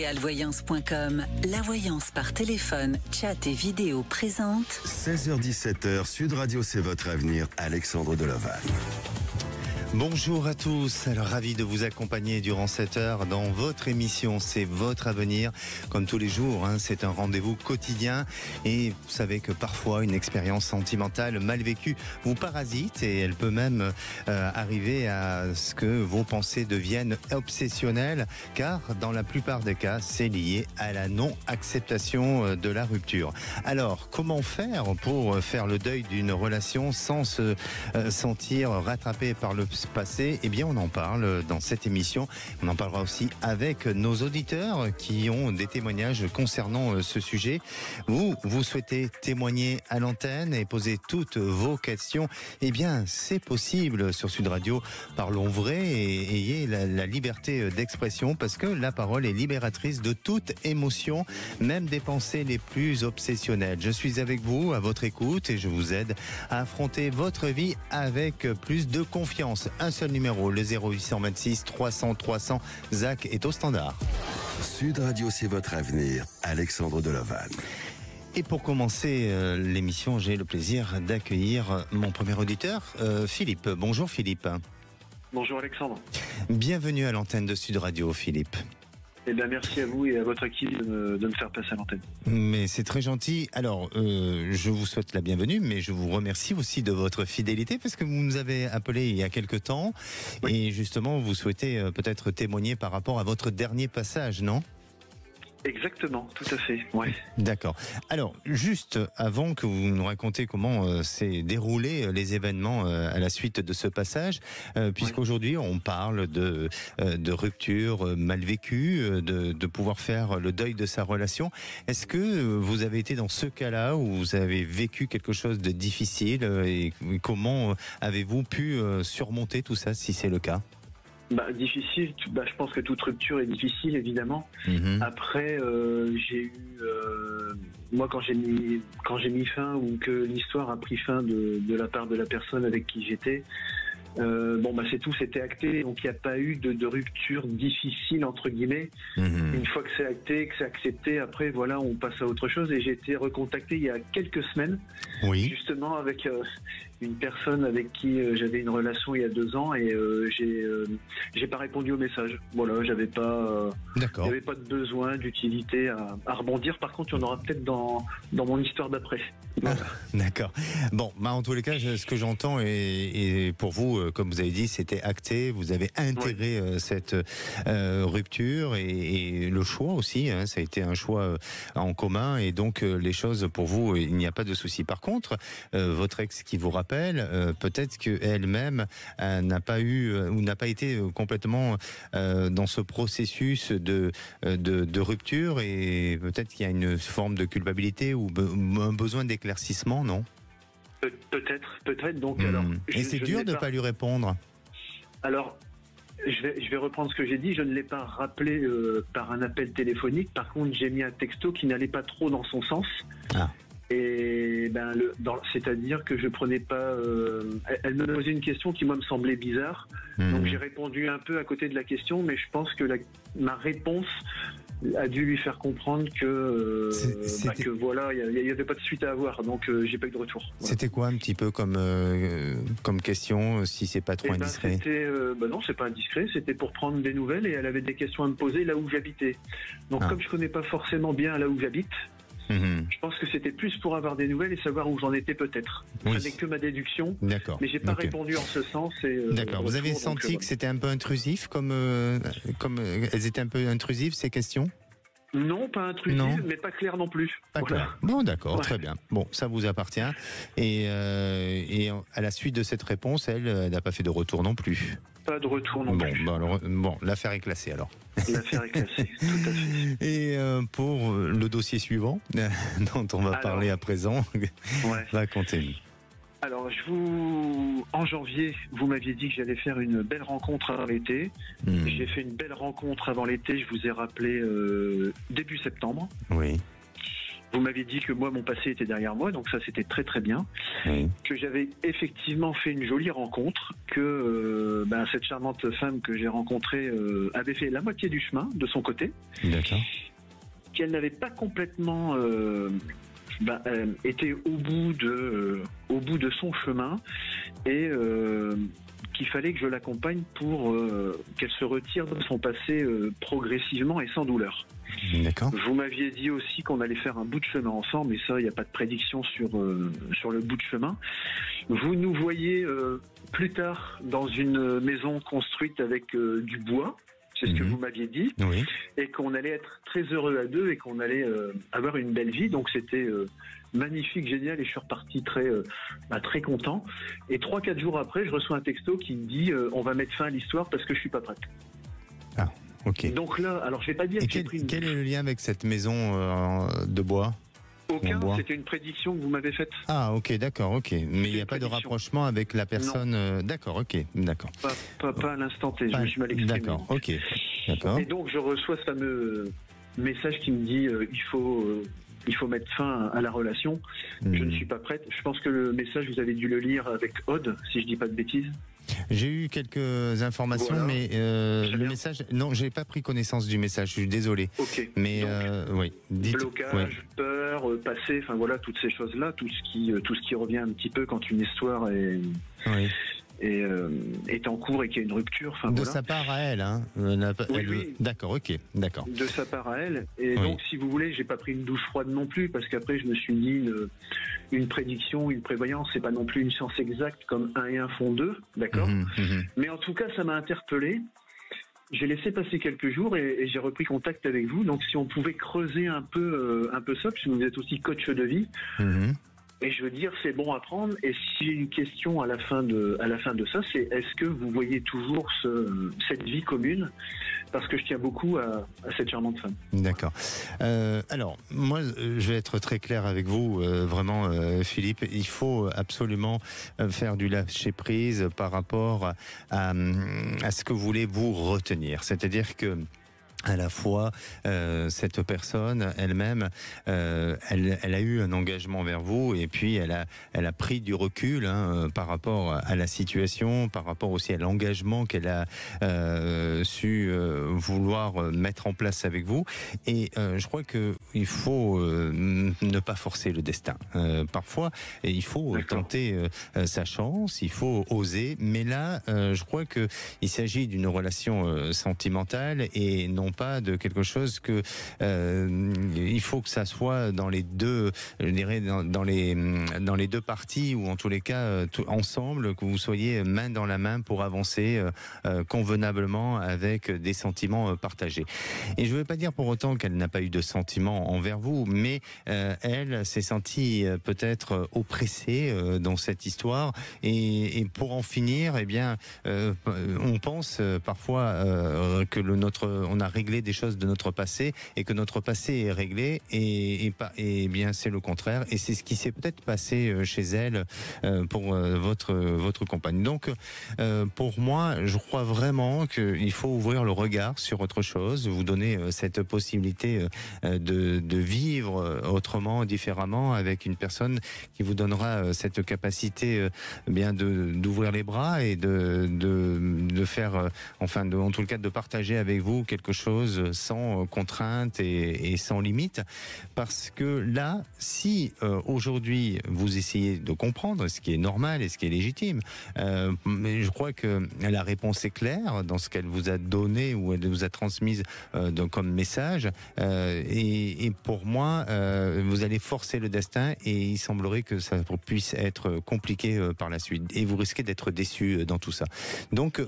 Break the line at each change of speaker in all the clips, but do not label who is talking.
Realvoyance.com, la voyance par téléphone, chat et vidéo présente.
16h-17h, Sud Radio, c'est votre avenir, Alexandre Delaval.
Bonjour à tous, alors ravi de vous accompagner durant cette heure dans votre émission, c'est votre avenir. Comme tous les jours, c'est un rendez-vous quotidien et vous savez que parfois une expérience sentimentale mal vécue vous parasite et elle peut même arriver à ce que vos pensées deviennent obsessionnelles car dans la plupart des cas, c'est lié à la non-acceptation de la rupture. Alors, comment faire pour faire le deuil d'une relation sans se sentir rattrapé par le passé? Eh bien, on en parle dans cette émission. On en parlera aussi avec nos auditeurs qui ont des témoignages concernant ce sujet. Vous souhaitez témoigner à l'antenne et poser toutes vos questions? Eh bien, c'est possible sur Sud Radio. Parlons vrai et ayez la liberté d'expression parce que la parole est libératrice de toute émotion, même des pensées les plus obsessionnelles. Je suis avec vous, à votre écoute et je vous aide à affronter votre vie avec plus de confiance. Un seul numéro, le 0826 300 300. Zach est au standard.
Sud Radio, c'est votre avenir, Alexandre Delaval.
Et pour commencer l'émission, j'ai le plaisir d'accueillir mon premier auditeur, Philippe. Bonjour Philippe.
Bonjour Alexandre.
Bienvenue à l'antenne de Sud Radio, Philippe.
Eh bien, merci à vous et à votre équipe de me faire passer à l'antenne.
Mais c'est très gentil. Alors, je vous souhaite la bienvenue, mais je vous remercie aussi de votre fidélité parce que vous nous avez appelé il y a quelque temps. Oui. Et justement, vous souhaitez peut-être témoigner par rapport à votre dernier passage, non ?
Exactement, tout à fait, ouais.
D'accord. Alors, juste avant que vous nous racontiez comment s'est déroulé les événements à la suite de ce passage, puisqu'aujourd'hui on parle de rupture mal vécue, de pouvoir faire le deuil de sa relation. Est-ce que vous avez été dans ce cas-là où vous avez vécu quelque chose de difficile et comment avez-vous pu surmonter tout ça, si c'est le cas ?
Difficile, je pense que toute rupture est difficile, évidemment. Après, j'ai eu... moi, quand j'ai mis fin ou que l'histoire a pris fin de la part de la personne avec qui j'étais, c'est tout, c'était acté, donc il n'y a pas eu de rupture difficile, entre guillemets. Une fois que c'est acté, que c'est accepté, après, voilà, on passe à autre chose. Et j'ai été recontacté il y a quelques semaines, justement avec... une personne avec qui j'avais une relation il y a 2 ans et j'ai pas répondu au message. Voilà, j'avais pas de besoin, d'utilité à rebondir. Par contre, il y en aura peut-être dans mon histoire d'après. Voilà.
D'accord. Bon, en tous les cas, ce que j'entends et pour vous, comme vous avez dit, c'était acté. Vous avez intégré cette rupture et le choix aussi. Ça a été un choix en commun et donc les choses pour vous, il n'y a pas de souci. Par contre, votre ex qui vous rappelle, peut-être qu'elle-même n'a pas eu ou n'a pas été complètement dans ce processus de rupture et peut-être qu'il y a une forme de culpabilité ou un besoin d'éclaircissement, non ?
Peut-être. Donc, alors,
et c'est dur de ne pas lui répondre.
Alors, je vais reprendre ce que j'ai dit. Je ne l'ai pas rappelé par un appel téléphonique. Par contre, j'ai mis un texto qui n'allait pas trop dans son sens. Et c'est-à-dire que je prenais pas. Elle me posait une question qui moi me semblait bizarre, donc j'ai répondu un peu à côté de la question, mais je pense que ma réponse a dû lui faire comprendre que voilà, il y avait pas de suite à avoir, donc j'ai pas eu de retour. Voilà.
C'était quoi un petit peu comme question, si c'est pas trop indiscret?
C'était non, c'est pas indiscret. C'était pour prendre des nouvelles et elle avait des questions à me poser là où j'habitais. Donc comme je connais pas forcément bien là où j'habite. Je pense que c'était plus pour avoir des nouvelles et savoir où j'en étais peut-être. Ce n'est que ma déduction.
D'accord.
Mais j'ai pas répondu en ce sens.
D'accord. Vous avez senti que c'était un peu intrusif, comme elles étaient un peu intrusives ces questions?
Non, pas intrusive, mais pas clair non plus.
Pas clair. Bon, d'accord, très bien. Bon, ça vous appartient. Et à la suite de cette réponse, elle n'a pas fait de retour non plus.
Pas de retour non plus.
Bon, l'affaire est classée alors.
L'affaire est classée, tout à fait.
Et pour le dossier suivant, dont on va parler à présent, racontez-nous.
Alors, en janvier, vous m'aviez dit que j'allais faire une belle rencontre avant l'été. J'ai fait une belle rencontre avant l'été, je vous ai rappelé début septembre.
Oui.
Vous m'aviez dit que moi, mon passé était derrière moi, donc ça, c'était très très bien.
Oui.
Que j'avais effectivement fait une jolie rencontre, que cette charmante femme que j'ai rencontrée avait fait la moitié du chemin de son côté.
D'accord.
Qu'elle n'avait pas complètement été au bout de son chemin et qu'il fallait que je l'accompagne pour qu'elle se retire de son passé progressivement et sans douleur.
D'accord.
Vous m'aviez dit aussi qu'on allait faire un bout de chemin ensemble, et ça, il n'y a pas de prédiction sur le bout de chemin. Vous nous voyez plus tard dans une maison construite avec du bois, c'est ce que vous m'aviez dit,
Oui.
et qu'on allait être très heureux à deux et qu'on allait avoir une belle vie. Donc c'était magnifique, génial, et je suis reparti très content. Et 3-4 jours après, je reçois un texto qui me dit on va mettre fin à l'histoire parce que je suis pas prête.
Ah, ok.
Donc là, alors je vais pas dire
Et
que j'ai pris une...
quel est le lien avec cette maison de bois?
Aucun,
en bois.
c'était une prédiction que vous m'avez faite.
Ah, ok, d'accord, ok. Mais il n'y a pas de
prédiction.
rapprochement avec la personne. D'accord, ok, d'accord.
Pas à l'instant T, je
Pas-
me suis mal exprimé.
D'accord, ok, d'accord.
Et donc je reçois ce fameux message qui me dit il faut mettre fin à la relation. Je ne suis pas prête. Je pense que le message, vous avez dû le lire avec Aude, si je dis pas de bêtises.
J'ai eu quelques informations,
Voilà.
mais le
bien.
message, non, j'ai pas pris connaissance du message. Je suis désolé.
Ok.
Mais
Donc,
oui, dites.
blocage,
Ouais.
peur, passé, enfin voilà, toutes ces choses-là, tout ce qui revient un petit peu quand une histoire
Oui.
est en cours et qu'il y a une rupture. Enfin
De
voilà.
sa part à elle, hein.
Oui.
D'accord, ok, d'accord.
De sa part à elle. Et
Oui.
donc, si vous voulez, j'ai pas pris une douche froide non plus, parce qu'après, je me suis dit, une prédiction, une prévoyance, c'est pas non plus une science exacte comme 1 et 1 font 2, d'accord? Mais en tout cas, ça m'a interpellé. J'ai laissé passer quelques jours et j'ai repris contact avec vous. Donc, si on pouvait creuser un peu ça, puisque vous êtes aussi coach de vie. Et je veux dire, c'est bon à prendre. Et si j'ai une question à la fin de ça, c'est est-ce que vous voyez toujours cette vie commune? Parce que je tiens beaucoup à cette charmante femme.
D'accord. Alors, moi, je vais être très clair avec vous, vraiment, Philippe. Il faut absolument faire du lâcher-prise par rapport à ce que vous voulez vous retenir. C'est-à-dire que à la fois, cette personne elle-même, elle a eu un engagement vers vous, et puis elle a pris du recul par rapport à la situation, par rapport aussi à l'engagement qu'elle a su vouloir mettre en place avec vous. Et je crois que il faut ne pas forcer le destin. Parfois, il faut tenter sa chance, il faut oser. Mais là, je crois que il s'agit d'une relation sentimentale et non pas de quelque chose que il faut que ça soit dans les deux, je dirais dans les deux parties, ou en tous les cas ensemble, que vous soyez main dans la main pour avancer convenablement avec des sentiments partagés. Et je ne veux pas dire pour autant qu'elle n'a pas eu de sentiments envers vous, mais elle s'est sentie peut-être oppressée dans cette histoire, et pour en finir, eh bien, on pense parfois que on a réglé des choses de notre passé, et que notre passé est réglé, et bien c'est le contraire, et c'est ce qui s'est peut-être passé chez elle pour votre compagne. Donc pour moi, je crois vraiment qu'il faut ouvrir le regard sur autre chose, vous donner cette possibilité de vivre autrement, différemment, avec une personne qui vous donnera cette capacité bien d'ouvrir les bras et de faire, enfin en tout cas de partager avec vous quelque chose sans contrainte et sans limite. Parce que là, si aujourd'hui vous essayez de comprendre, ce qui est normal et ce qui est légitime, mais je crois que la réponse est claire dans ce qu'elle vous a donné ou elle vous a transmise comme message, et pour moi vous allez forcer le destin, et il semblerait que ça puisse être compliqué par la suite, et vous risquez d'être déçu dans tout ça. Donc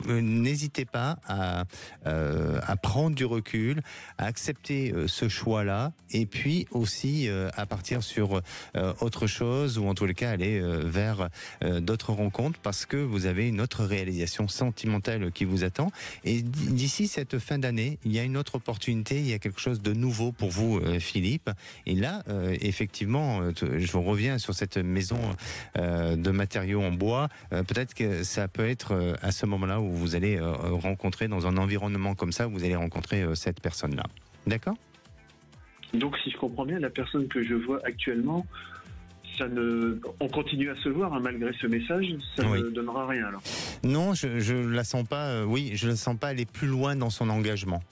n'hésitez pas à prendre du recul, à accepter ce choix-là, et puis aussi à partir sur autre chose, ou en tous les cas aller vers d'autres rencontres, parce que vous avez une autre réalisation sentimentale qui vous attend. Et d'ici cette fin d'année, il y a une autre opportunité, il y a quelque chose de nouveau pour vous, Philippe. Et là, effectivement, je reviens sur cette maison de matériaux en bois. Peut-être que ça peut être à ce moment-là où vous allez rencontrer, dans un environnement comme ça, vous allez rencontrer cette personne-là. D'accord ?
Donc, si je comprends bien, la personne que je vois actuellement, on continue à se voir hein, malgré ce message, ça
Oui.
ne donnera rien alors.
Non, je la sens pas. Oui, je la sens pas aller plus loin dans son engagement.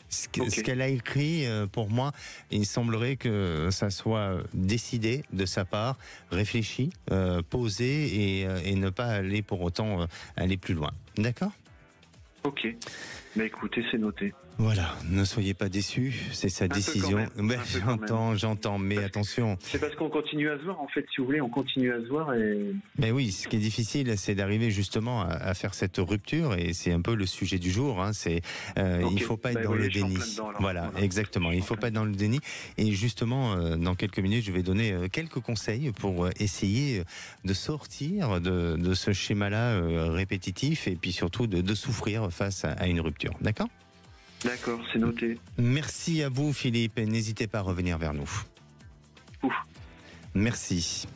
Ce qu'elle a écrit, pour moi, il semblerait que ça soit décidé de sa part, réfléchi, posé et ne pas aller pour autant aller plus loin. D'accord ?
Ok. Bah écoutez, c'est noté.
Voilà, ne soyez pas déçus, c'est sa décision. J'entends, mais attention.
C'est parce qu'on continue à se voir, en fait, si vous voulez, on continue à se voir et...
Mais oui, ce qui est difficile, c'est d'arriver justement à faire cette rupture, et c'est un peu le sujet du jour. Hein, c'est, il faut pas être dans le déni. Voilà, exactement. Il faut pas être dans le déni. Et justement, dans quelques minutes, je vais donner quelques conseils pour essayer de sortir de ce schéma-là répétitif, et puis surtout de souffrir face à une rupture. D'accord ?
D'accord, c'est noté.
Merci à vous, Philippe, et n'hésitez pas à revenir vers nous.
Ouf.
Merci.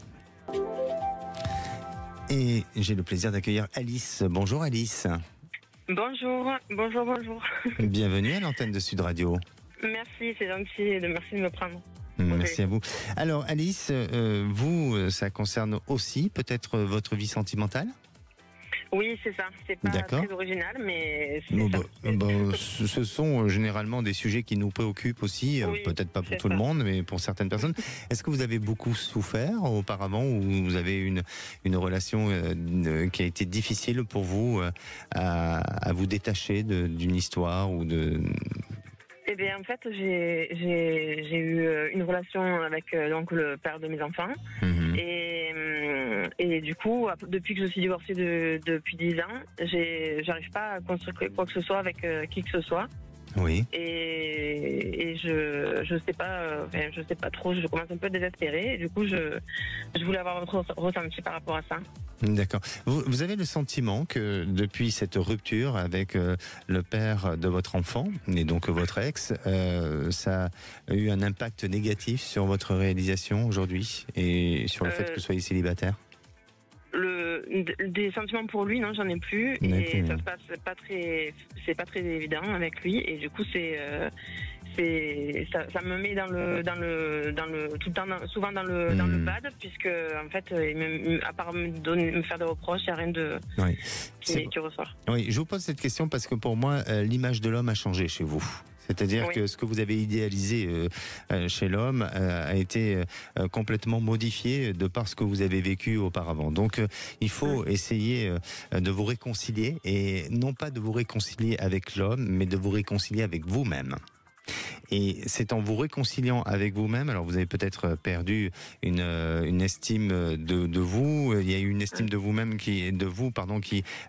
Et j'ai le plaisir d'accueillir Alice. Bonjour Alice.
Bonjour.
Bienvenue à l'antenne de Sud Radio.
Merci, c'est gentil, merci de me prendre.
Merci à vous. Alors Alice, vous, ça concerne aussi peut-être votre vie sentimentale ?
Oui, c'est ça. C'est pas très original, mais c'est ça.
Ce sont généralement des sujets qui nous préoccupent aussi, oui, peut-être pas pour tout le monde, mais pour certaines personnes. Est-ce que vous avez beaucoup souffert auparavant, ou vous avez une relation qui a été difficile pour vous à vous détacher d'une histoire ou de...
Eh bien, en fait, j'ai eu une relation avec donc le père de mes enfants. Et du coup, depuis que je suis divorcée depuis 10 ans, j'arrive pas à construire quoi que ce soit avec qui que ce soit.
Oui.
Et je sais pas trop, je commence un peu à désespérer. Et du coup, je voulais avoir votre ressenti par rapport à ça.
D'accord. Vous avez le sentiment que depuis cette rupture avec le père de votre enfant, et donc votre ex, ça a eu un impact négatif sur votre réalisation aujourd'hui et sur le fait que vous soyez célibataire ?
Des sentiments pour lui, non, j'en ai plus. Et ça se passe c'est pas très évident avec lui. Et du coup, ça me met dans le tout le temps souvent dans le bad, puisque en fait, à part me faire des reproches, il n'y a rien qui ressort.
Oui, je vous pose cette question parce que pour moi, l'image de l'homme a changé chez vous. C'est-à-dire que ce que vous avez idéalisé chez l'homme a été complètement modifié de par ce que vous avez vécu auparavant. Donc il faut essayer de vous réconcilier, et non pas de vous réconcilier avec l'homme, mais de vous réconcilier avec vous-même. Et c'est en vous réconciliant avec vous-même, alors vous avez peut-être perdu une estime de vous, il y a eu une estime de vous-même qui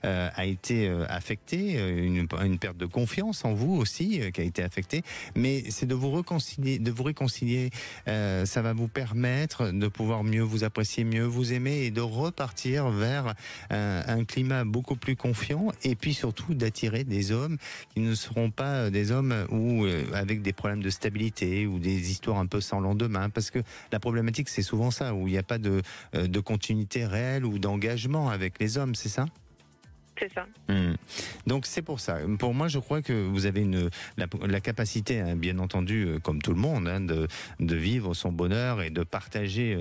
a été affectée, une perte de confiance en vous aussi qui a été affectée, mais c'est de vous réconcilier, ça va vous permettre de pouvoir mieux vous apprécier, mieux vous aimer, et de repartir vers un climat beaucoup plus confiant, et puis surtout d'attirer des hommes qui ne seront pas des hommes avec des problèmes de stabilité ou des histoires un peu sans lendemain, parce que la problématique c'est souvent ça, où il n'y a pas de continuité réelle ou d'engagement avec les hommes, c'est ça ?
C'est ça.
Donc c'est pour ça. Pour moi, je crois que vous avez la capacité, hein, bien entendu, comme tout le monde, hein, de vivre son bonheur et de partager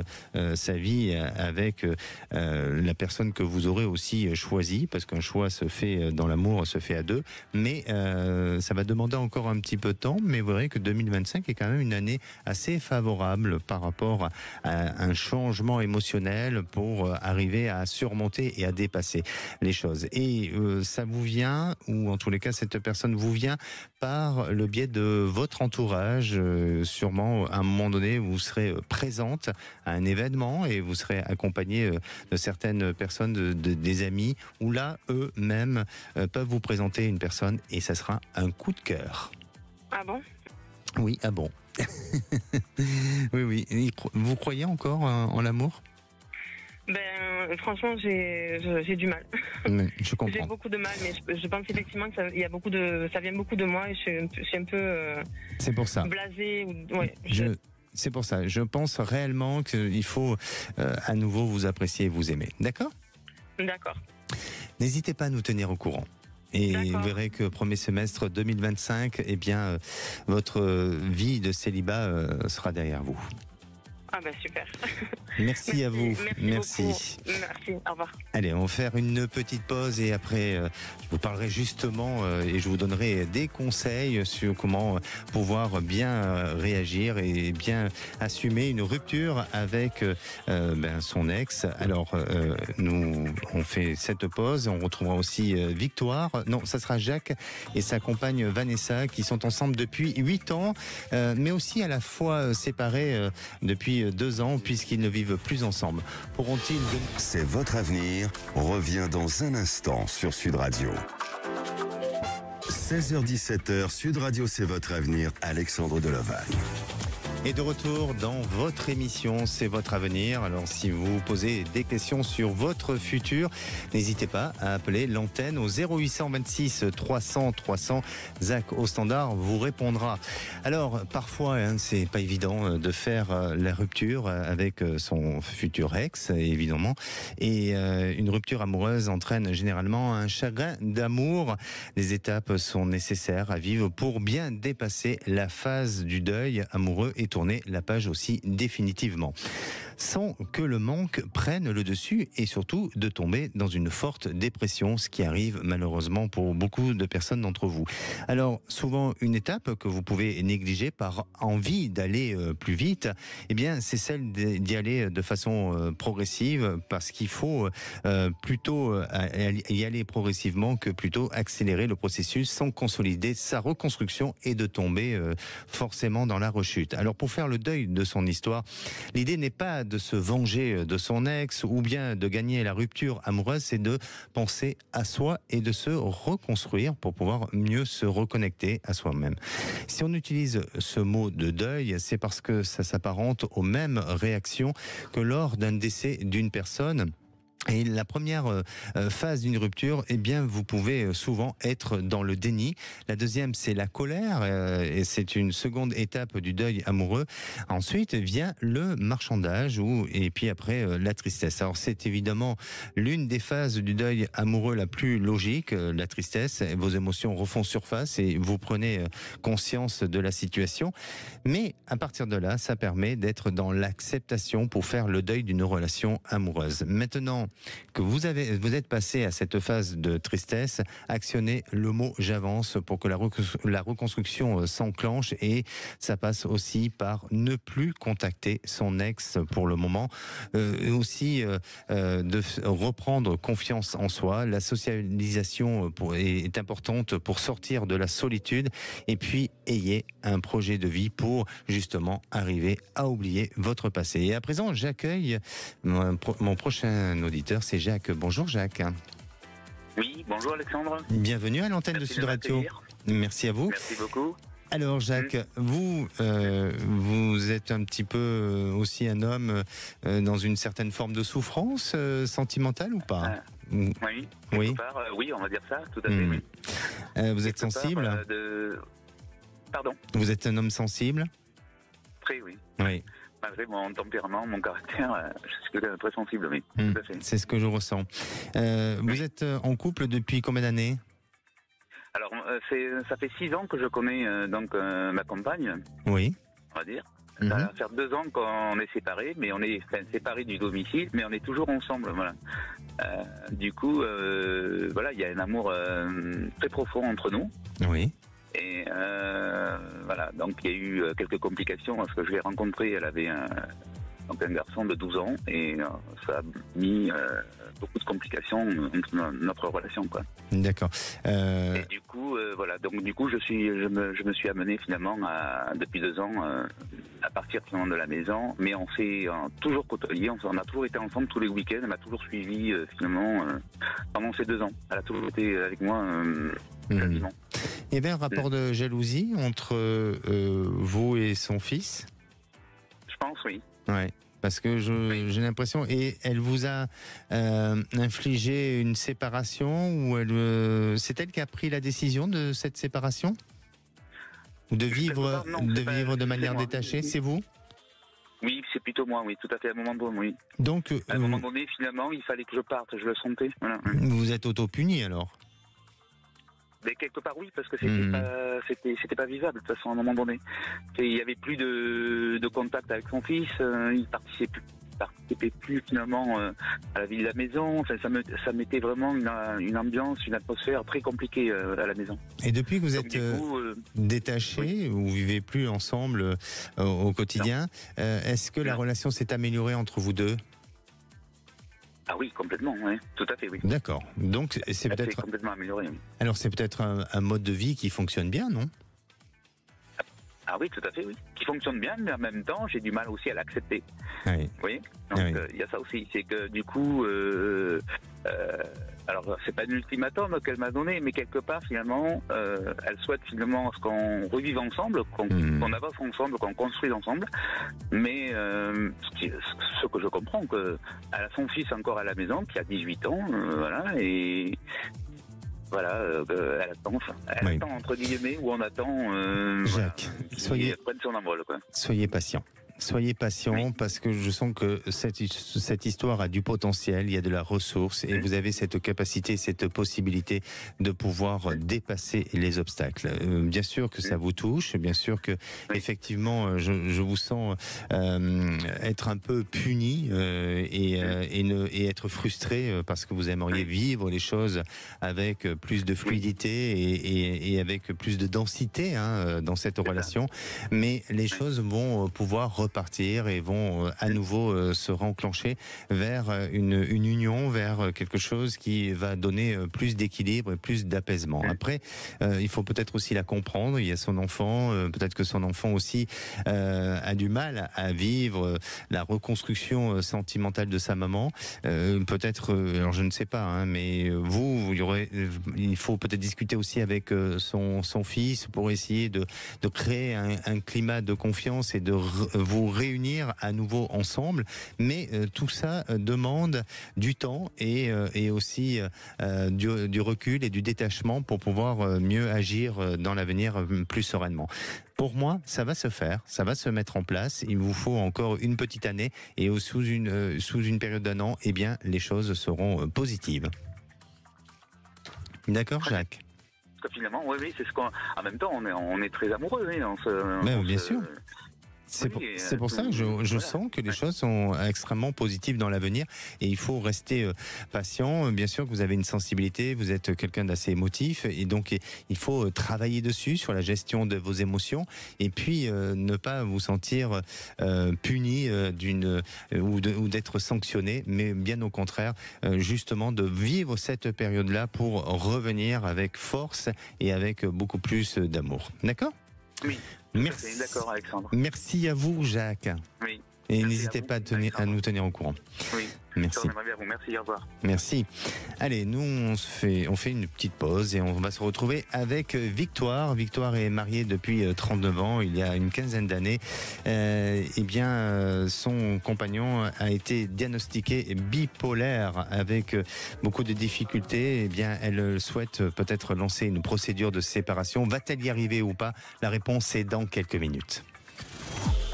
sa vie avec la personne que vous aurez aussi choisie, parce qu'un choix se fait dans l'amour, se fait à deux. Mais ça va demander encore un petit peu de temps. Mais vous verrez que 2025 est quand même une année assez favorable par rapport à un changement émotionnel pour arriver à surmonter et à dépasser les choses. Et ça vous vient, ou en tous les cas cette personne vous vient par le biais de votre entourage, sûrement à un moment donné vous serez présente à un événement et vous serez accompagnée de certaines personnes, des amis, où là eux-mêmes peuvent vous présenter une personne et ça sera un coup de cœur.
Ah bon ?
Oui, ah bon. Oui. Vous croyez encore en l'amour ?
Franchement, j'ai du mal.
Je comprends.
J'ai beaucoup de mal, mais je pense effectivement que ça vient beaucoup de moi, et je suis un peu
c'est pour ça.
Blasée.
C'est pour ça. Je pense réellement qu'il faut à nouveau vous apprécier et vous aimer. D'accord ?
D'accord.
N'hésitez pas à nous tenir au courant. Et vous verrez que premier semestre 2025, eh bien, votre vie de célibat sera derrière vous.
Ah bah super.
Merci à vous.
Merci. Merci, au revoir.
Allez, on va faire une petite pause et après, je vous parlerai justement et je vous donnerai des conseils sur comment pouvoir bien réagir et bien assumer une rupture avec son ex. Alors, nous, on fait cette pause. On retrouvera aussi Victoire. Non, ça sera Jacques et sa compagne Vanessa qui sont ensemble depuis 8 ans, mais aussi à la fois séparés depuis 2 ans puisqu'ils ne vivent plus ensemble. Pourront-ils...
C'est votre avenir. Revient dans un instant sur Sud Radio. 16h-17h, Sud Radio, c'est votre avenir. Alexandre Delovagne.
Et de retour dans votre émission, c'est votre avenir. Alors si vous posez des questions sur votre futur, n'hésitez pas à appeler l'antenne au 0826 300 300. Zach au standard vous répondra. Alors parfois, c'est pas évident de faire la rupture avec son futur ex, évidemment. Et une rupture amoureuse entraîne généralement un chagrin d'amour. Les étapes sont nécessaires à vivre pour bien dépasser la phase du deuil amoureux et tourner la page aussi définitivement, sans que le manque prenne le dessus et surtout de tomber dans une forte dépression, ce qui arrive malheureusement pour beaucoup de personnes d'entre vous. Alors souvent une étape que vous pouvez négliger par envie d'aller plus vite, eh bien c'est celle d'y aller de façon progressive, parce qu'il faut plutôt y aller progressivement que plutôt accélérer le processus sans consolider sa reconstruction et de tomber forcément dans la rechute. Alors pour faire le deuil de son histoire, l'idée n'est pas de se venger de son ex ou bien de gagner la rupture amoureuse, c'est de penser à soi et de se reconstruire pour pouvoir mieux se reconnecter à soi-même. Si on utilise ce mot de deuil, c'est parce que ça s'apparente aux mêmes réactions que lors d'un décès d'une personne. Et la première phase d'une rupture, eh bien, vous pouvez souvent être dans le déni. La deuxième, c'est la colère, et c'est une seconde étape du deuil amoureux. Ensuite vient le marchandage, et puis après la tristesse. Alors c'est évidemment l'une des phases du deuil amoureux la plus logique, la tristesse. Vos émotions refont surface et vous prenez conscience de la situation. Mais à partir de là, ça permet d'être dans l'acceptation pour faire le deuil d'une relation amoureuse. Maintenant que vous êtes passé à cette phase de tristesse, actionnez le mot j'avance pour que la reconstruction s'enclenche, et ça passe aussi par ne plus contacter son ex pour le moment, aussi de reprendre confiance en soi. La socialisation est importante pour sortir de la solitude, et puis ayez un projet de vie pour justement arriver à oublier votre passé. Et à présent, j'accueille mon prochain auditeur. C'est Jacques. Bonjour Jacques.
Oui, bonjour Alexandre.
Bienvenue à l'antenne de Sud Radio. Merci à vous.
Merci beaucoup.
Alors Jacques, vous êtes un petit peu aussi un homme dans une certaine forme de souffrance sentimentale ou pas?
Oui, oui, oui, on va dire ça, tout à fait. Oui.
Vous êtes sensible
Pardon?
Vous êtes un homme sensible?
Très, oui.
Oui.
Malgré mon tempérament, mon caractère, je suis très sensible, oui. Tout à fait.
C'est ce que je ressens. Vous êtes en couple depuis combien d'années?
Alors, ça fait 6 ans que je connais ma compagne.
Oui.
On va dire. Ça va faire 2 ans qu'on est séparés, mais on est séparés du domicile, mais on est toujours ensemble. Voilà. Du coup, voilà, il y a un amour très profond entre nous.
Oui.
Et voilà, donc il y a eu quelques complications parce que je l'ai rencontrée, elle avait un garçon de 12 ans et ça a mis beaucoup de complications entre notre relation, quoi.
D'accord.
Et du coup, voilà, donc du coup je me suis amené finalement depuis 2 ans à partir finalement de la maison, mais on s'est toujours côtoyé, on a toujours été ensemble tous les week-ends, elle m'a toujours suivi finalement pendant ces 2 ans. Elle a toujours été avec moi quasiment.
Il y avait un rapport de jalousie entre vous et son fils?
Je pense, oui.
Ouais, parce que j'ai l'impression... Et elle vous a infligé une séparation, ou c'est elle qui a pris la décision de cette séparation? Ou de vivre, de manière détachée, c'est vous?
Oui, c'est plutôt moi, oui, tout à fait, à un moment donné, oui.
Donc,
à un moment donné, finalement, il fallait que je parte, je le sentais. Voilà.
Vous êtes auto-puni alors?
Mais quelque part oui, parce que c'était pas vivable de toute façon à un moment donné. Il y avait plus de contact avec son fils, il participait plus finalement à la vie de la maison. Enfin, ça mettait vraiment une ambiance, une atmosphère très compliquée à la maison.
Et depuis que vous êtes détachés, vous vivez plus ensemble au quotidien, est-ce que la relation s'est améliorée entre vous deux?
Ah oui, complètement, oui. Tout à fait, oui.
D'accord. Donc c'est peut-être
complètement amélioré. Oui.
Alors c'est peut-être un mode de vie qui fonctionne bien, non?
Ah oui, tout à fait, oui. Qui fonctionne bien, mais en même temps, j'ai du mal aussi à l'accepter.
Oui.
Vous voyez? Donc il y a ça aussi, c'est que du coup, alors c'est pas un ultimatum qu'elle m'a donné, mais quelque part finalement, elle souhaite finalement qu'on revive ensemble, qu'on avance ensemble, qu'on construise ensemble. Mais ce que je comprends, qu'elle a son fils encore à la maison, qui a 18 ans, voilà, et voilà, elle attend entre guillemets, ou on attend
Jacques,
soyez prenne son envol, quoi.
Soyez patient. Soyez patient parce que je sens que cette histoire a du potentiel, il y a de la ressource et vous avez cette capacité, cette possibilité de pouvoir dépasser les obstacles. Bien sûr que ça vous touche, bien sûr que effectivement je vous sens être un peu puni et être frustré parce que vous aimeriez vivre les choses avec plus de fluidité et avec plus de densité dans cette relation, mais les choses vont pouvoir repartir et vont à nouveau se renclencher vers une union, vers quelque chose qui va donner plus d'équilibre et plus d'apaisement. Après, il faut peut-être aussi la comprendre. Il y a son enfant, peut-être que son enfant aussi a du mal à vivre la reconstruction sentimentale de sa maman. Peut-être, alors je ne sais pas, mais il faut peut-être discuter aussi avec son fils pour essayer de créer un climat de confiance et de vous réunir à nouveau ensemble, mais tout ça demande du temps et aussi du recul et du détachement pour pouvoir mieux agir dans l'avenir plus sereinement. Pour moi, ça va se faire, ça va se mettre en place. Il vous faut encore une petite année et sous une période d'un an, eh bien, les choses seront positives. D'accord, Jacques?
Parce que finalement, oui, c'est ce qu'on. En même temps, on est très amoureux,
bien sûr. C'est pour ça que je sens que les choses sont extrêmement positives dans l'avenir et il faut rester patient. Bien sûr que vous avez une sensibilité, vous êtes quelqu'un d'assez émotif et donc il faut travailler dessus sur la gestion de vos émotions et puis ne pas vous sentir puni ou d'être sanctionné, mais bien au contraire, justement de vivre cette période-là pour revenir avec force et avec beaucoup plus d'amour. D'accord ?
Oui.
Merci.
D'accord, Alexandre.
Merci à vous, Jacques.
Oui.
Et n'hésitez pas à nous tenir au courant.
Oui.
Merci.
Merci, au revoir.
Merci. Allez, nous, on fait une petite pause et on va se retrouver avec Victoire. Victoire est mariée depuis 39 ans, il y a une quinzaine d'années. Son compagnon a été diagnostiqué bipolaire avec beaucoup de difficultés. Elle souhaite peut-être lancer une procédure de séparation. Va-t-elle y arriver ou pas? La réponse est dans quelques minutes.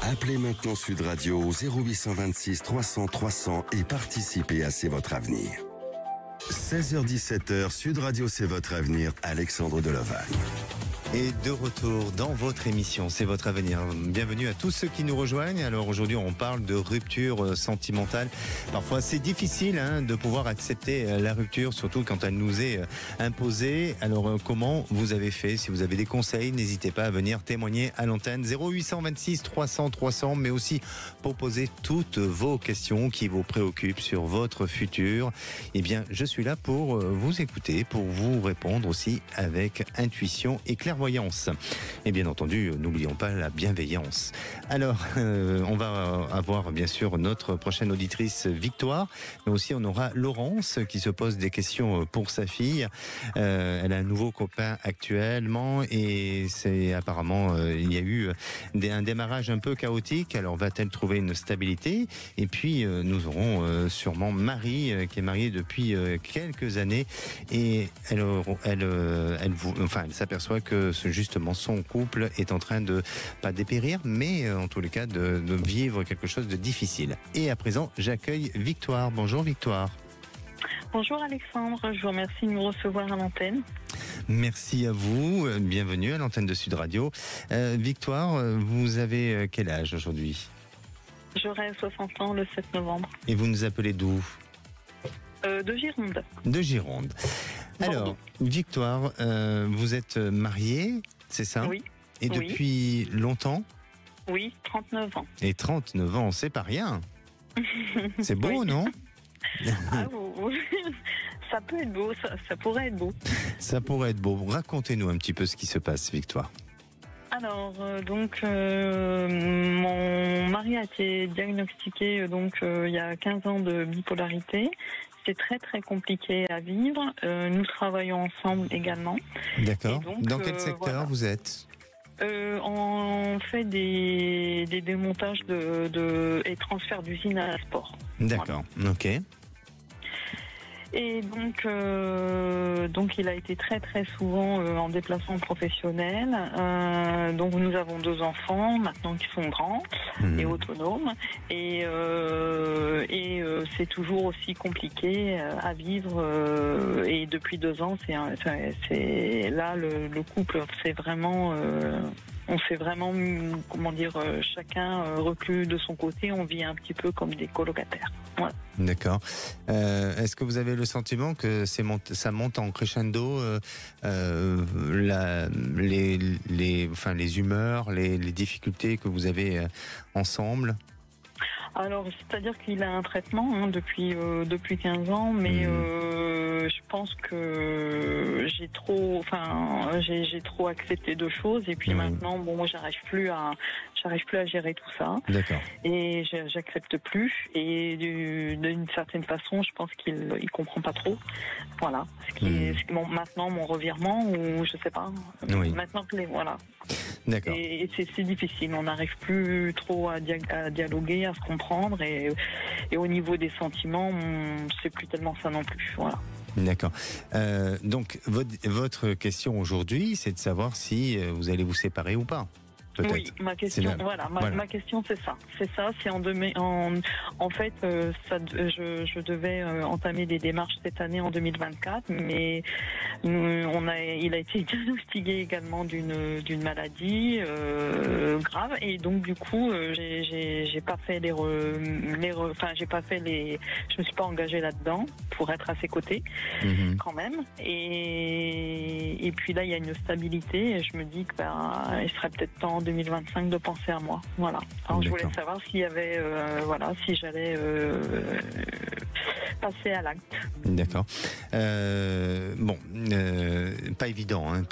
Appelez maintenant Sud Radio au 0826 300 300 et participez à C'est votre avenir. 16h-17h, Sud Radio C'est votre avenir, Alexandre Delovagne.
Et de retour dans votre émission, C'est votre avenir. Bienvenue à tous ceux qui nous rejoignent. Alors aujourd'hui, on parle de rupture sentimentale. Parfois, c'est difficile de pouvoir accepter la rupture, surtout quand elle nous est imposée. Alors comment vous avez fait? Si vous avez des conseils, n'hésitez pas à venir témoigner à l'antenne 0826 300 300, mais aussi pour poser toutes vos questions qui vous préoccupent sur votre futur. Eh bien, je suis là pour vous écouter, pour vous répondre aussi avec intuition et clairvoyance. Et bien entendu, n'oublions pas la bienveillance. Alors, on va avoir bien sûr notre prochaine auditrice Victoire, mais aussi on aura Laurence qui se pose des questions pour sa fille. Elle a un nouveau copain actuellement et c'est apparemment, il y a eu un démarrage un peu chaotique. Alors va-t-elle trouver une stabilité? Et puis nous aurons sûrement Marie qui est mariée depuis quelques années et elle s'aperçoit que justement son couple est en train de, pas dépérir, mais en tous les cas de vivre quelque chose de difficile. Et à présent, j'accueille Victoire. Bonjour Victoire.
Bonjour Alexandre, je vous remercie de nous recevoir à l'antenne.
Merci à vous. Bienvenue à l'antenne de Sud Radio. Victoire, vous avez quel âge aujourd'hui ?
J'aurai 60 ans le 7 novembre.
Et vous nous appelez d'où ?
De Gironde.
De Gironde. Alors, Victoire, vous êtes mariée, c'est ça ?
Oui.
Et depuis longtemps ?
Oui, 39 ans.
Et 39 ans, c'est pas rien. C'est beau, non ?
Ça peut être beau, ça pourrait être beau.
Ça pourrait être beau. Racontez-nous un petit peu ce qui se passe, Victoire.
Alors, mon mari a été diagnostiqué il y a 15 ans de bipolarité. C'est très très compliqué à vivre. Nous travaillons ensemble également.
D'accord. Dans quel secteur vous êtes ?
On fait des démontages et transferts d'usines à sport.
D'accord, voilà. Ok.
Et donc il a été très très souvent en déplacement professionnel. Donc nous avons 2 enfants maintenant qui sont grands et autonomes. Et c'est toujours aussi compliqué à vivre. Et depuis 2 ans, c'est là le couple, c'est vraiment. On s'est vraiment, chacun reclus de son côté. On vit un petit peu comme des colocataires. Voilà.
D'accord. Est-ce que vous avez le sentiment que ça monte en crescendo, les humeurs, les difficultés que vous avez ensemble ?
Alors, c'est-à-dire qu'il a un traitement depuis 15 ans, mais je pense que j'ai trop accepté de choses et puis maintenant, moi, j'arrive plus à gérer tout ça. D'accord. Et j'accepte plus et d'une certaine façon, je pense qu'il comprend pas trop. Voilà. Maintenant, mon revirement ou je sais pas. Oui. Maintenant, voilà.
D'accord.
Et c'est difficile. On n'arrive plus trop à dialoguer, à se comprendre et au niveau des sentiments, c'est plus tellement ça non plus. Voilà.
D'accord. Donc votre question aujourd'hui, c'est de savoir si vous allez vous séparer ou pas. Peut-être.
Oui, ma question, ma question c'est ça. C'est en fait, je devais entamer des démarches cette année en 2024, mais il a été diagnostiqué également d'une maladie grave et donc du coup, j'ai pas fait je me suis pas engagée là-dedans pour être à ses côtés quand même. Et puis là, il y a une stabilité et je me dis que il serait peut-être temps 2025 de penser à moi. Voilà. Alors je voulais savoir s'il y avait, si j'allais passer à l'acte.
D'accord. Pas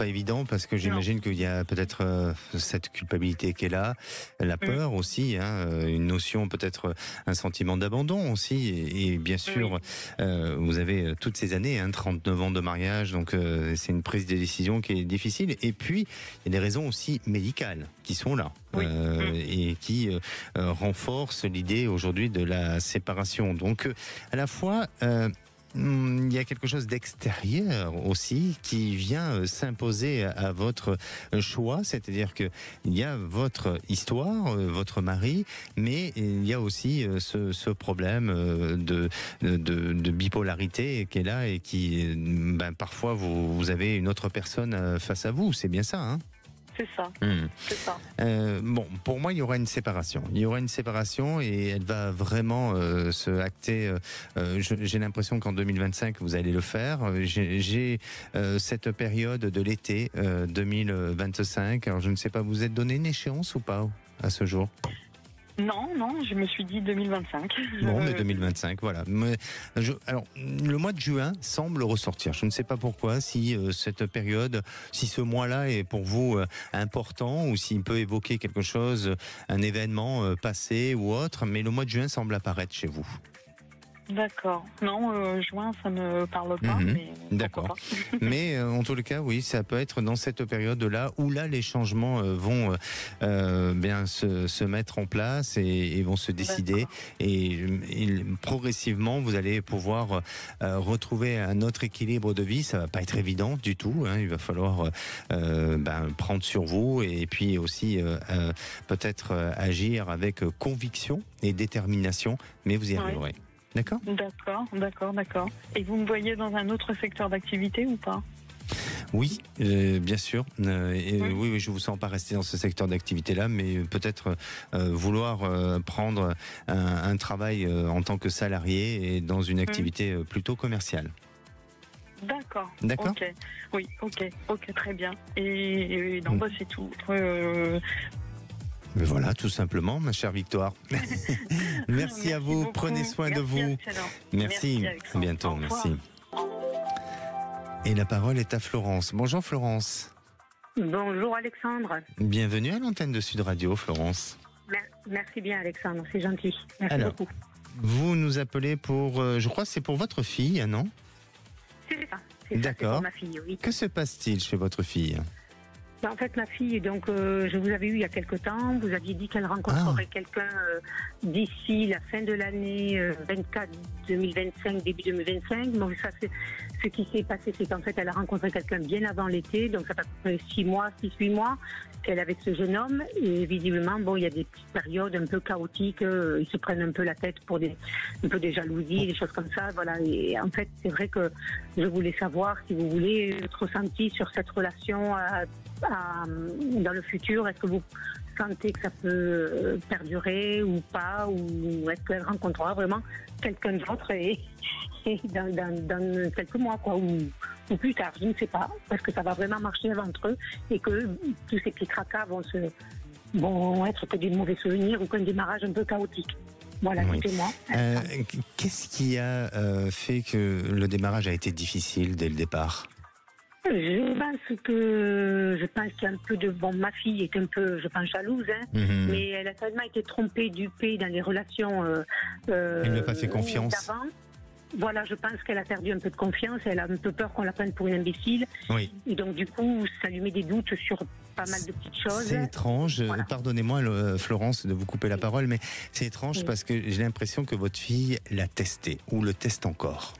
évident parce que j'imagine qu'il y a peut-être cette culpabilité qui est là, la peur aussi, une notion peut-être, un sentiment d'abandon aussi, et bien sûr, vous avez toutes ces années, 39 ans de mariage, donc c'est une prise de décision qui est difficile. Et puis il y a des raisons aussi médicales qui sont là. Et qui renforcent l'idée aujourd'hui de la séparation. Donc à la fois il y a quelque chose d'extérieur aussi qui vient s'imposer à votre choix, c'est-à-dire que il y a votre histoire, votre mari, mais il y a aussi ce problème de bipolarité qui est là et qui, parfois vous avez une autre personne face à vous, c'est bien ça, hein ?
C'est ça. C'est ça.
Pour moi, il y aura une séparation. Il y aura une séparation et elle va vraiment se acter. J'ai l'impression qu'en 2025, vous allez le faire. J'ai cette période de l'été 2025. Alors, je ne sais pas, vous êtes donné une échéance ou pas à ce jour ?
Non, je me suis dit 2025.
Bon, mais 2025, voilà. Alors, le mois de juin semble ressortir. Je ne sais pas pourquoi, si cette période, si ce mois-là est pour vous important ou s'il peut évoquer quelque chose, un événement passé ou autre, mais le mois de juin semble apparaître chez vous.
D'accord. Non, juin, ça me parle pas. Mais
d'accord. Mais en tout cas, oui, ça peut être dans cette période-là où là, les changements vont se mettre en place et vont se décider. Et progressivement, vous allez pouvoir retrouver un autre équilibre de vie. Ça va pas être évident du tout. Il va falloir prendre sur vous et puis aussi peut-être agir avec conviction et détermination. Mais vous y arriverez. D'accord ?
D'accord. Et vous me voyez dans un autre secteur d'activité ou pas ?
Oui, bien sûr. Oui, je ne vous sens pas rester dans ce secteur d'activité-là, mais peut-être vouloir prendre un travail en tant que salarié et dans une activité plutôt commerciale.
D'accord.
D'accord.
Ok. Oui, ok, très bien. Et non, c'est tout.
Mais voilà, tout simplement, ma chère Victoire. Merci à vous,
beaucoup.
Prenez soin de vous.
Excellent.
Merci, à bientôt, merci. Et la parole est à Florence. Bonjour Florence.
Bonjour Alexandre.
Bienvenue à l'antenne de Sud Radio, Florence.
Merci bien Alexandre, c'est gentil. Merci beaucoup.
Vous nous appelez pour, je crois que c'est pour votre fille, non?
C'est ça,
d'accord.
C'est pour ma fille, oui.
Que se passe-t-il chez votre fille?
En fait, ma fille, donc, je vous avais eu il y a quelque temps. Vous aviez dit qu'elle rencontrerait quelqu'un d'ici la fin de l'année 2025, début 2025. Donc, ça, ce qui s'est passé, c'est qu'en fait, elle a rencontré quelqu'un bien avant l'été. Donc, ça fait 6 mois, 6-8 mois qu'elle est avec ce jeune homme. Et visiblement, bon, il y a des petites périodes un peu chaotiques. Ils se prennent un peu la tête pour un peu des jalousies, des choses comme ça. Voilà. Et en fait, c'est vrai que je voulais savoir, si vous voulez, votre ressenti sur cette relation dans le futur. Est-ce que vous sentez que ça peut perdurer ou pas, ou est-ce qu'elle rencontrera vraiment quelqu'un d'autre et dans quelques mois, quoi, ou plus tard, je ne sais pas, parce que ça va vraiment marcher entre eux et que tous ces petits tracas vont être que des mauvais souvenirs ou qu'un démarrage un peu chaotique. Voilà, dites-moi.
Qu'est-ce qui a fait que le démarrage a été difficile dès le départ?
Je pense qu'il y a un peu de... Bon, ma fille est un peu, je pense, jalouse, mais elle a tellement été trompée, dupée dans les relations
elle n'a pas fait confiance
d'avant. Voilà, je pense qu'elle a perdu un peu de confiance, elle a un peu peur qu'on la prenne pour une imbécile.
Oui.
Et donc, du coup, ça lui met des doutes sur pas mal de petites choses.
C'est étrange, pardonnez-moi Florence de vous couper la parole, mais c'est étrange parce que j'ai l'impression que votre fille l'a testé, ou le teste encore.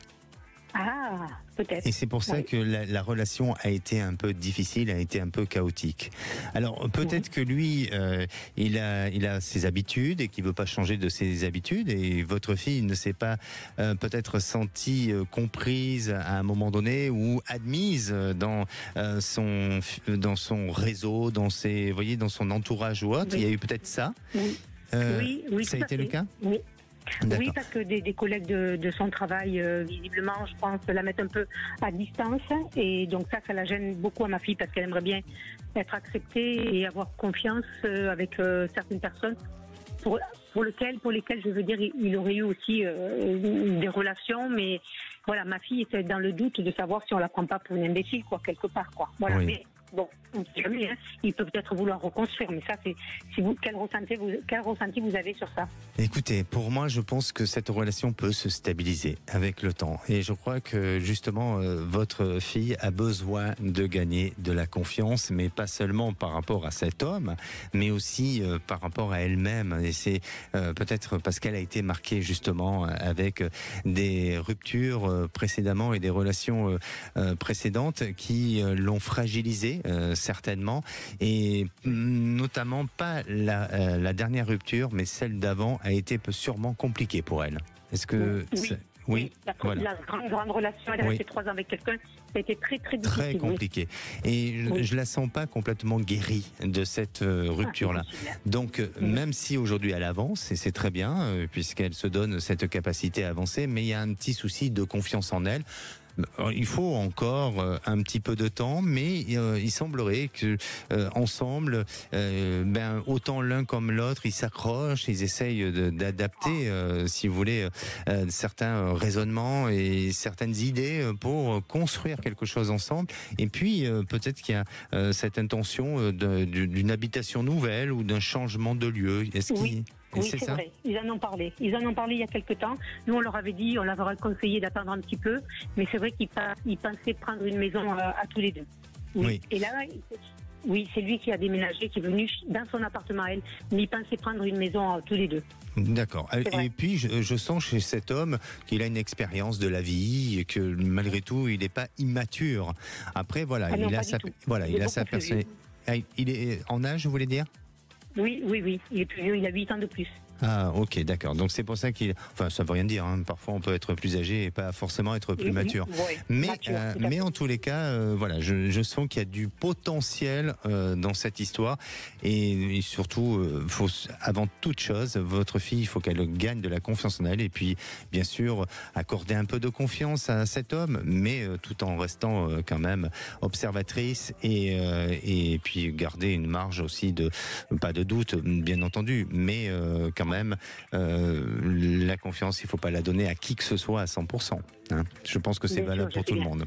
Ah, peut-être.
Et c'est pour ça que la relation a été un peu difficile, a été un peu chaotique. Alors peut-être que lui, il a ses habitudes et qu'il veut pas changer de ses habitudes. Et votre fille ne s'est pas peut-être sentie comprise à un moment donné ou admise dans son réseau, dans son entourage ou autre. Il y a eu peut-être ça.
Oui,
ça a été le cas.
Oui. Oui, parce que des collègues de son travail, visiblement, je pense, la mettent un peu à distance. Et donc ça la gêne beaucoup à ma fille parce qu'elle aimerait bien être acceptée et avoir confiance avec certaines personnes pour lesquelles, je veux dire, il aurait eu aussi des relations. Mais voilà, ma fille était dans le doute de savoir si on la prend pas pour une imbécile, quoi, quelque part, quoi. Voilà.
Oui.
Mais, bon, on ne sait jamais, il peut peut-être vouloir reconstruire, mais ça, c'est quel ressenti vous avez sur ça?
Écoutez, pour moi, je pense que cette relation peut se stabiliser avec le temps. Et je crois que justement, votre fille a besoin de gagner de la confiance, mais pas seulement par rapport à cet homme, mais aussi par rapport à elle-même. Et c'est peut-être parce qu'elle a été marquée justement avec des ruptures précédemment et des relations précédentes qui l'ont fragilisée. Certainement, et notamment pas la dernière rupture, mais celle d'avant a été sûrement compliquée pour elle. Est-ce que
oui. La grande relation, elle a resté 3 ans avec quelqu'un, ça a été très très difficile.
Très compliqué. Et je la sens pas complètement guérie de cette rupture-là. Donc, même si aujourd'hui elle avance, et c'est très bien, puisqu'elle se donne cette capacité à avancer, mais il y a un petit souci de confiance en elle. Il faut encore un petit peu de temps, mais il semblerait que ensemble, autant l'un comme l'autre, ils s'accrochent, ils essayent d'adapter, si vous voulez, certains raisonnements et certaines idées pour construire quelque chose ensemble. Et puis peut-être qu'il y a cette intention d'une habitation nouvelle ou d'un changement de lieu.
Oui, c'est vrai. Ils en ont parlé. Il y a quelques temps. Nous, on leur avait dit, on leur avait conseillé d'attendre un petit peu, mais c'est vrai qu'ils pensaient prendre une maison à tous les deux. Oui. Et là, c'est lui qui a déménagé, qui est venu dans son appartement à elle, mais ils pensaient prendre une maison à tous les deux.
D'accord. Et puis, je sens chez cet homme qu'il a une expérience de la vie, et que malgré tout, il n'est pas immature. Après, voilà, il a sa personnalité. Il est en âge, vous voulez dire?
Oui. Il est plus vieux, il a 8 ans de plus.
Ah, ok, d'accord. Donc c'est pour ça qu'il... Enfin, ça veut rien dire, hein. Parfois on peut être plus âgé et pas forcément être plus mature.
Oui,
mais en tous les cas, voilà, je sens qu'il y a du potentiel dans cette histoire. Et surtout, faut, avant toute chose, votre fille, il faut qu'elle gagne de la confiance en elle. Et puis, bien sûr, accorder un peu de confiance à cet homme, mais tout en restant quand même observatrice et puis garder une marge aussi de... Pas de doute, bien entendu, mais quand même, la confiance, il ne faut pas la donner à qui que ce soit à 100%. Hein. Je pense que c'est valable pour tout le monde.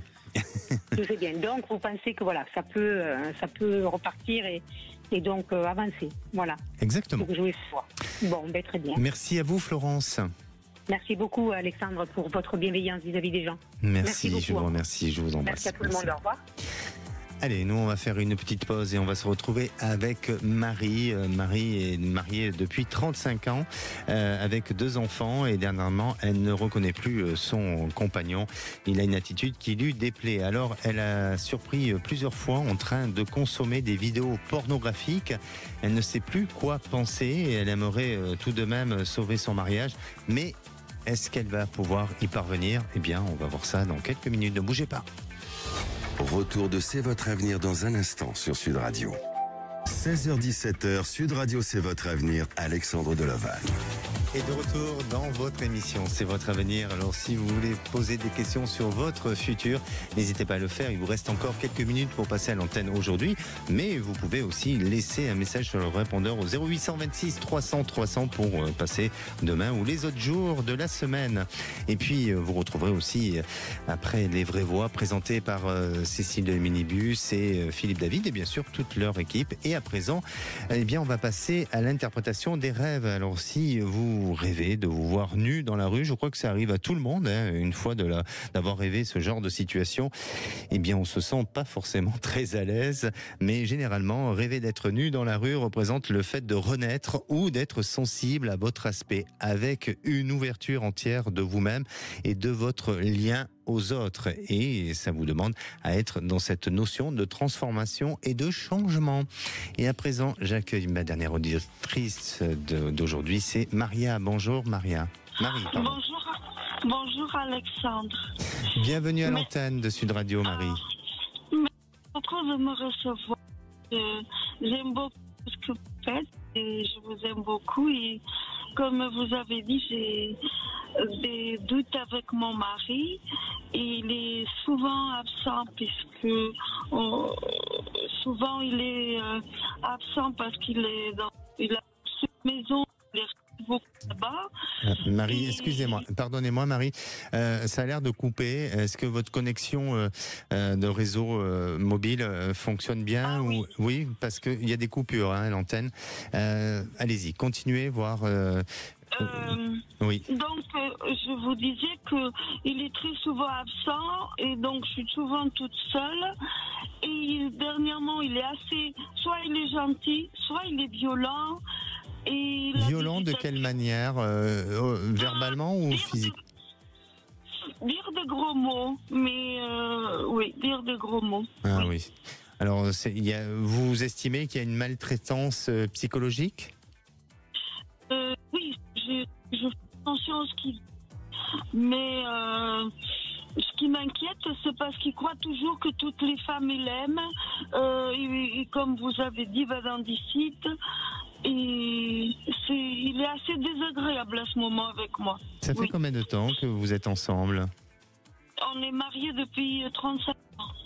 Je sais bien. Donc, vous pensez que voilà, ça peut repartir et donc avancer. Voilà.
Exactement.
Donc, jouer foi. Bon, ben, très bien.
Merci à vous, Florence.
Merci beaucoup, Alexandre, pour votre bienveillance vis-à-vis des gens.
Merci
beaucoup,
je vous remercie, je vous embrasse.
Merci à tout le monde, au revoir.
Allez, nous on va faire une petite pause et on va se retrouver avec Marie. Marie est mariée depuis 35 ans avec 2 enfants et dernièrement elle ne reconnaît plus son compagnon. Il a une attitude qui lui déplaît. Alors elle a surpris plusieurs fois en train de consommer des vidéos pornographiques. Elle ne sait plus quoi penser et elle aimerait tout de même sauver son mariage. Mais est-ce qu'elle va pouvoir y parvenir? Eh bien, on va voir ça dans quelques minutes. Ne bougez pas.
Retour de C'est votre avenir dans un instant sur Sud Radio. 16h-17h, Sud Radio, c'est votre avenir, Alexandre Delaval.
Et de retour dans votre émission, c'est votre avenir. Alors si vous voulez poser des questions sur votre futur, n'hésitez pas à le faire. Il vous reste encore quelques minutes pour passer à l'antenne aujourd'hui. Mais vous pouvez aussi laisser un message sur le répondeur au 0826 300 300 pour passer demain ou les autres jours de la semaine. Et puis vous retrouverez aussi, après les vraies voix présentées par Cécile de Minibus et Philippe David et bien sûr toute leur équipe. Et à présent, eh bien, on va passer à l'interprétation des rêves. Alors si vous rêvez de vous voir nu dans la rue, je crois que ça arrive à tout le monde, hein, une fois d'avoir rêvé ce genre de situation, eh bien on se sent pas forcément très à l'aise, mais généralement rêver d'être nu dans la rue représente le fait de renaître ou d'être sensible à votre aspect, avec une ouverture entière de vous-même et de votre lien aux autres, et ça vous demande à être dans cette notion de transformation et de changement. Et à présent, j'accueille ma dernière auditrice d'aujourd'hui, c'est Maria. Bonjour Maria. Marie, pardon.
Bonjour Alexandre.
Bienvenue à l'antenne de Sud Radio, Marie.
Merci beaucoup de me recevoir. J'aime beaucoup ce que vous faites et je vous aime beaucoup. Et comme vous avez dit, j'ai des doutes avec mon mari et il est souvent absent puisque souvent il est absent parce qu'il est dans la maison, il est beaucoup là-bas.
Marie, excusez-moi, pardonnez-moi Marie, ça a l'air de couper. Est-ce que votre connexion de réseau mobile fonctionne bien ou... Oui, parce qu'il y a des coupures à l'antenne. Allez-y, continuez, voir... Oui.
Donc, je vous disais qu'il est très souvent absent et donc je suis souvent toute seule. Et dernièrement, il est assez... Soit il est gentil, soit il est violent. Et
violent de quelle manière verbalement ou physique?
Dire de gros mots, mais oui, dire de gros mots.
Ah oui. Alors, vous estimez qu'il y a une maltraitance psychologique?
Oui, je fais attention à ce qu'il... Mais ce qui m'inquiète, c'est parce qu'il croit toujours que toutes les femmes l'aiment. Et comme vous avez dit, va dans des sites. Et il est assez désagréable à ce moment avec moi.
Ça fait combien de temps que vous êtes ensemble?
On est mariés depuis 35 ans.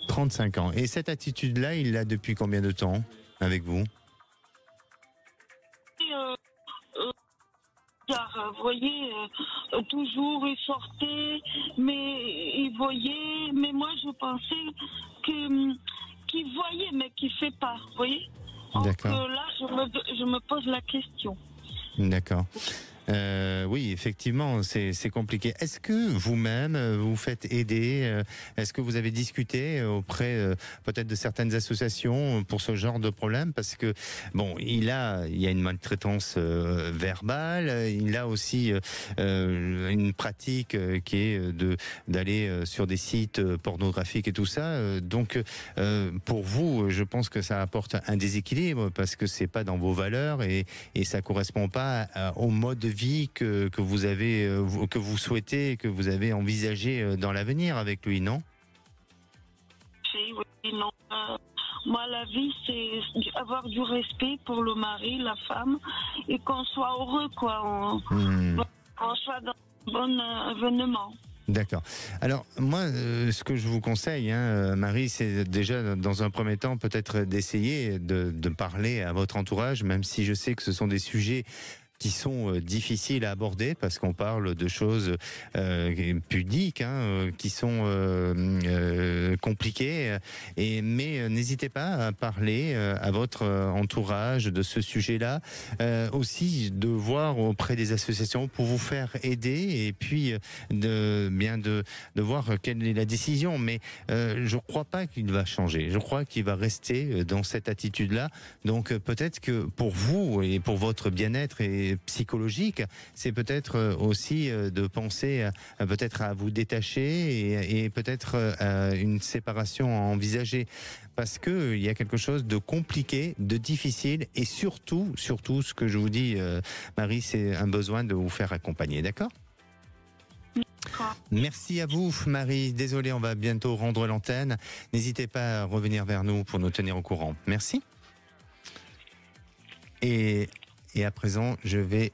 35 ans. Et cette attitude-là, il l'a depuis combien de temps avec vous?
Vous voyez, toujours il sortait, mais il voyait, mais moi je pensais qu'il voyait, mais qu'il ne fait pas, vous voyez.
D'accord.
Donc là, je me pose la question.
D'accord. Oui, effectivement, c'est compliqué. Est-ce que vous-même, vous faites aider? Est-ce que vous avez discuté auprès peut-être de certaines associations pour ce genre de problème? Parce que, bon, il y a une maltraitance verbale, il a aussi une pratique qui est d'aller sur des sites pornographiques et tout ça. Donc, pour vous, je pense que ça apporte un déséquilibre parce que c'est pas dans vos valeurs et ça correspond pas au mode de vie que vous avez, que vous souhaitez, que vous avez envisagé dans l'avenir avec lui, non?
Oui, non. Moi, la vie, c'est avoir du respect pour le mari, la femme, et qu'on soit heureux, quoi. Qu'on soit dans un bon événement.
D'accord. Alors moi, ce que je vous conseille, Marie, c'est déjà dans un premier temps peut-être d'essayer de parler à votre entourage, même si je sais que ce sont des sujets qui sont difficiles à aborder parce qu'on parle de choses pudiques, qui sont compliquées. Mais n'hésitez pas à parler à votre entourage de ce sujet-là. Aussi de voir auprès des associations pour vous faire aider et puis de voir quelle est la décision. Mais je ne crois pas qu'il va changer. Je crois qu'il va rester dans cette attitude-là. Donc peut-être que pour vous et pour votre bien-être et psychologique, c'est peut-être aussi de penser peut-être à vous détacher et peut-être à une séparation à envisager parce que il y a quelque chose de compliqué, de difficile et surtout ce que je vous dis, Marie, c'est un besoin de vous faire accompagner, d'accord ? Merci à vous, Marie. Désolé, on va bientôt rendre l'antenne. N'hésitez pas à revenir vers nous pour nous tenir au courant. Merci. Et à présent, je vais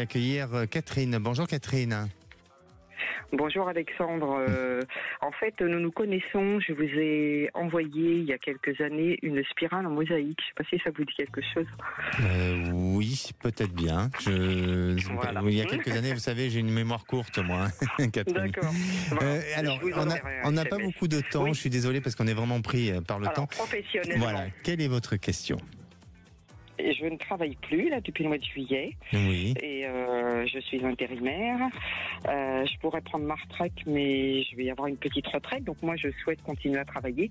accueillir Catherine. Bonjour Catherine.
Bonjour Alexandre. En fait, nous nous connaissons. Je vous ai envoyé il y a quelques années une spirale en mosaïque. Je ne sais pas si ça vous dit quelque chose.
Oui, peut-être bien.
Voilà.
Il y a quelques années, vous savez, j'ai une mémoire courte, moi, Catherine.
D'accord. Voilà.
Alors, on n'a pas beaucoup de temps. Oui. Je suis désolé parce qu'on est vraiment pris par le temps.
Professionnellement.
Voilà. Quelle est votre question ?
Et je ne travaille plus là depuis le mois de juillet.
Oui.
Et je suis intérimaire. Je pourrais prendre ma retraite, mais je vais avoir une petite retraite. Donc moi, je souhaite continuer à travailler.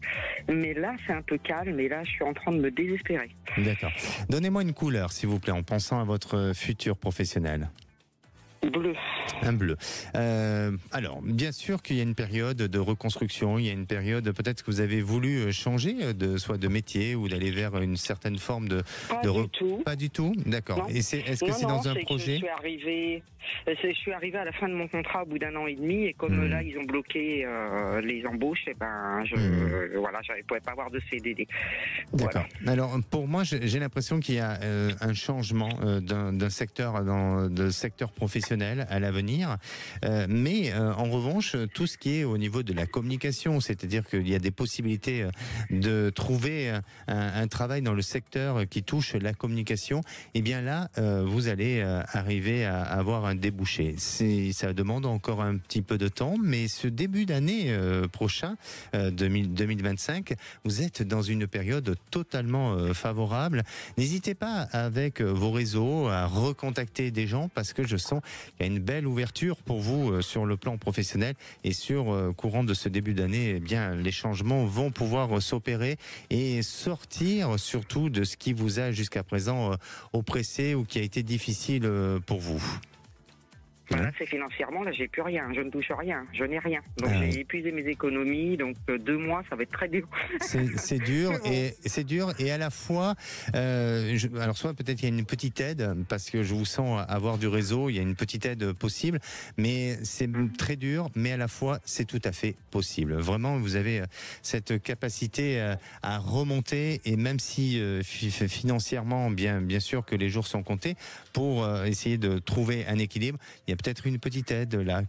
Mais là, c'est un peu calme. Et là, je suis en train de me désespérer.
D'accord. Donnez-moi une couleur, s'il vous plaît, en pensant à votre futur professionnel.
Bleu.
Un bleu. Alors, bien sûr qu'il y a une période de reconstruction, il y a une période, peut-être que vous avez voulu changer, soit de métier ou d'aller vers une certaine forme de...
Du tout.
Pas du tout. D'accord. Et est-ce que c'est dans un projet?
Je suis arrivée à la fin de mon contrat au bout d'un an et demi et comme là, ils ont bloqué les embauches, et je pouvais pas avoir de CDD.
D'accord.
Voilà.
Alors, pour moi, j'ai l'impression qu'il y a un changement d'un secteur, de secteur professionnel à l'avenir, mais en revanche, tout ce qui est au niveau de la communication, c'est-à-dire qu'il y a des possibilités de trouver un travail dans le secteur qui touche la communication, et bien là, vous allez arriver à avoir un débouché. Ça demande encore un petit peu de temps, mais ce début d'année prochain, 2025, vous êtes dans une période totalement favorable. N'hésitez pas avec vos réseaux à recontacter des gens parce que je sens il y a une belle ouverture pour vous sur le plan professionnel et sur courant de ce début d'année, eh bien les changements vont pouvoir s'opérer et sortir surtout de ce qui vous a jusqu'à présent oppressé ou qui a été difficile pour vous.
Voilà, c'est financièrement, là, j'ai plus rien, je ne touche rien, je n'ai rien. Donc j'ai épuisé mes économies, donc 2 mois, ça va être très dur.
C'est dur, et à la fois, alors soit peut-être il y a une petite aide, parce que je vous sens avoir du réseau, il y a une petite aide possible, mais c'est très dur, mais à la fois, c'est tout à fait possible. Vraiment, vous avez cette capacité à remonter, et même si financièrement, bien sûr que les jours sont comptés, pour essayer de trouver un équilibre, il y a peut-être une petite aide là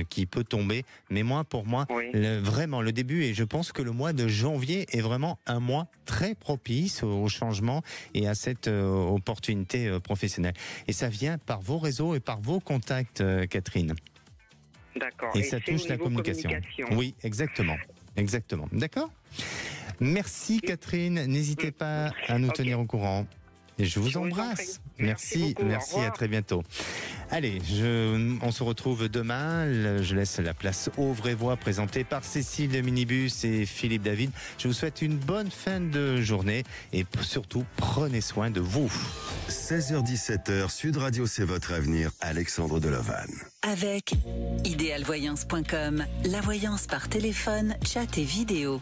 qui peut tomber, mais pour moi, vraiment le début, et je pense que le mois de janvier est vraiment un mois très propice au changement et à cette opportunité professionnelle. Et ça vient par vos réseaux et par vos contacts, Catherine.
D'accord.
Et ça touche la communication. Oui, exactement. D'accord. Merci Catherine, n'hésitez pas à nous tenir au courant. Et je vous embrasse. Merci, à très bientôt. Allez, on se retrouve demain. Je laisse la place aux vraies voix présentée par Cécile de Minibus et Philippe David. Je vous souhaite une bonne fin de journée et surtout, prenez soin de vous.
16h-17h, Sud Radio, c'est votre avenir. Alexandre Delovan.
Avec idéalvoyance.com, la voyance par téléphone, chat et vidéo.